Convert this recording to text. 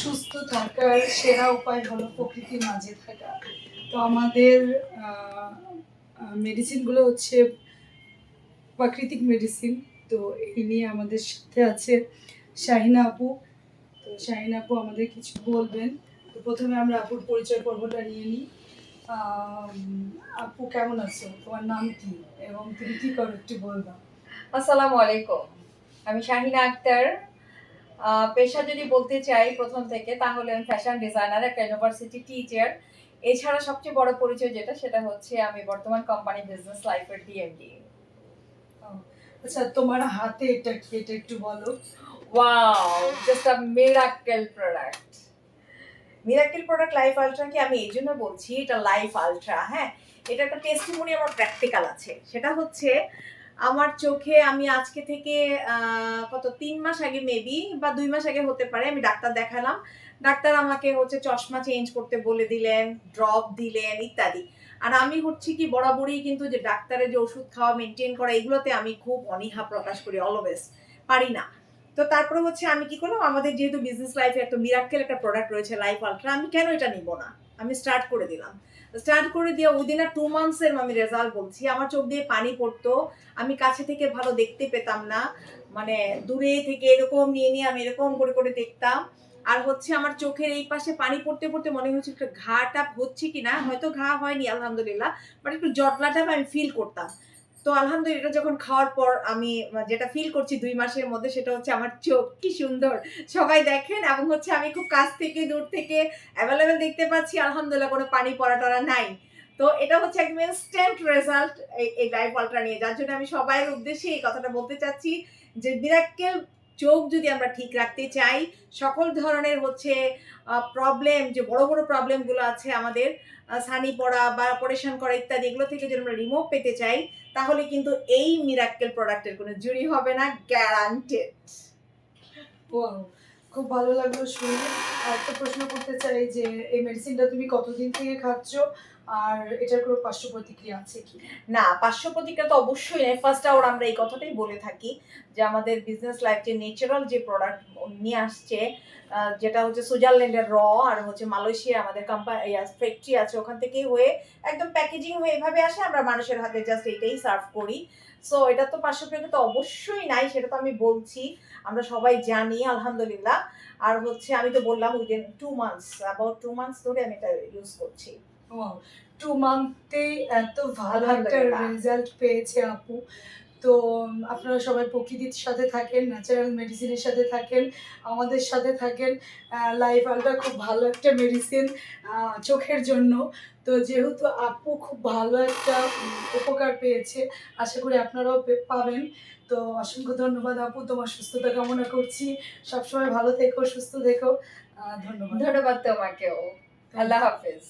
সুস্থ থাকার সেরা উপায় হলো প্রকৃতির মাঝে থাকা। তো আমাদের মেডিসিনগুলো হচ্ছে প্রাকৃতিক মেডিসিন। তো এই নিয়ে আমাদের সাথে আছে শাহিনা আপু। তো শাহিনা আপু আমাদের কিছু বলবেন। তো প্রথমে আমরা আপুর পরিচয় পর্বটা নিয়ে নিই। আপু কেমন আছো? তোমার নাম কি এবং তুমি কি করো একটু বলবা? আসসালামু আলাইকুম। আমি শাহিনা আক্তার। পেশা যদি বলতে চাই প্রথম থেকে, তাহলে আমি ফ্যাশন ডিজাইনার, একটা ইউনিভার্সিটি টিচার। এছাড়া সবচেয়ে বড় পরিচয় যেটা, সেটা হচ্ছে আমি বর্তমান কোম্পানি বিজনেস লাইফের ডিএমডি। ও, আচ্ছা, তোমার হাতে এটা কি, এটা একটু বলো। Wow, just a miracle product. Miracle product life আলট্রাকে আমি এই জন্য বলছি এটা লাইফ আলট্রা। হ্যাঁ, এটা একটা টেস্টিমনি, আমার প্র্যাকটিক্যাল আছে। সেটা হচ্ছে আমার চোখে, আমি আজকে থেকে 3 মাস আগে মেবি বা 2 মাস আগে হতে পারে, আমি ডাক্তার দেখালাম। ডাক্তার আমাকে হচ্ছে চশমা চেঞ্জ করতে বলে দিলেন, ড্রপ দিলেন ইত্যাদি। আর আমি হচ্ছে কি বরাবরই কিন্তু যে ডাক্তারের যে ওষুধ খাওয়া মেনটেন করা, এগুলোতে আমি খুব অনীহা প্রকাশ করি, অলওয়েজ পারি না। তো তারপরে হচ্ছে আমি কি করলাম, আমাদের যেহেতু বিজনেস লাইফে একটা মিরাক্কেল একটা প্রোডাক্ট রয়েছে লাইফ আলট্রা, আমি কেন এটা নিব না, আমি স্টার্ট করে দিলাম। স্টার্ট করে দিয়ে উইদিন 2 মান্থসের আমি রেজাল্ট বলছি, আমার চোখ দিয়ে পানি পড়তো, আমি কাছে থেকে ভালো দেখতে পেতাম না, মানে দূরে থেকে এরকম নিয়ে নিয়ে আমি এরকম করে করে দেখতাম। আর হচ্ছে আমার চোখের এই পাশে পানি পড়তে পড়তে মনে হচ্ছে একটু ঘাটা হচ্ছে কিনা, হয়তো ঘা হয়নি আলহামদুলিল্লাহ, বাট একটু জটলাটা আমি ফিল করতাম। তো আলহামদুলিল্লাহ, এটা যখন খাওয়ার পর আমি যেটা ফিল করছি 2 মাসের মধ্যে, সেটা হচ্ছে আমার চোখ কি সুন্দর সবাই দেখেন, এবং হচ্ছে আমি খুব কাছ থেকে দূর থেকে অ্যাভেলেবেল দেখতে পাচ্ছি, আলহামদুলিল্লাহ কোনো পানি পড়া টরা নাই। তো এটা হচ্ছে একদম ইনস্ট্যান্ট রেজাল্ট এই লাইফ আলট্রা নিয়ে, যার জন্য আমি সবার উদ্দেশ্যে এই কথাটা বলতে চাচ্ছি যে মিরাক্কেল চোখ যদি আমরা ঠিক রাখতে চাই, সকল ধরনের হচ্ছে প্রবলেম, যে বড় বড় প্রবলেমগুলো আছে আমাদের, ছানি পড়া বা অপারেশন করা ইত্যাদি, এগুলো থেকে যদি আমরা রিমুভ পেতে চাই, তাহলে কিন্তু এই মিরাক্কেল প্রোডাক্টের কোনো জুড়ি হবে না, গ্যারান্টেড। ওয়াও, খুব ভালো লাগলো শুনে। আরেকটা প্রশ্ন করতে চাই যে এই মেডিসিনটা তুমি কতদিন থেকে খাচ্ছ আর এটার কোনো পার্শ্ব প্রতিক্রিয়া আছে কি? না, পার্শ্ব প্রতিক্রিয়া তো অবশ্যই নেই। ফার্স্ট আওয়ার আমরা এই কথাটাই বলে থাকি যে আমাদের বিজনেস লাইফ যে ন্যাচারাল যে প্রোডাক্ট নিয়ে আসছে, যেটা হচ্ছে সুইজারল্যান্ডের আর হচ্ছে মালয়েশিয়া আমাদের কোম্পানি ফ্যাক্টরি আছে, ওখান থেকেই হয়ে একদম প্যাকেজিং হয়ে এভাবে আসে, আমরা মানুষের হাতে জাস্ট এটাই সার্ভ করি। সো এটা তো পার্শ্ব প্রতিক্রিয়া তো অবশ্যই নাই, সেটা তো আমি বলছি, আমরা সবাই জানি আলহামদুলিল্লাহ। আর হচ্ছে আমি তো বললাম উইদিন 2 মান্থস, অ্যাবাউট 2 মান্থস ধরে আমি এটা ইউজ করছি। ওয়াও, 2 মান্থেই এত ভালো একটা আলহামদুলিল্লাহ। রেজাল্ট পেয়েছে আপু। তো আপনারা সবাই প্রকৃতির সাথে থাকেন, ন্যাচারাল মেডিসিনের সাথে থাকেন, আমাদের সাথে থাকেন। লাইফ আলট্রা খুব ভালো একটা মেডিসিন চোখের জন্য। তো যেহেতু আপু খুব ভালো একটা উপকার পেয়েছে, আশা করি আপনারাও পাবেন। তো অসংখ্য ধন্যবাদ আপু, তোমার সুস্থতা কামনা করছি। সবসময় ভালো থেকো, সুস্থ থেকো। ধন্যবাদ। ধন্যবাদ তোমাকেও। থ্যাংক আল্লাহ ইউ। হাফেজ।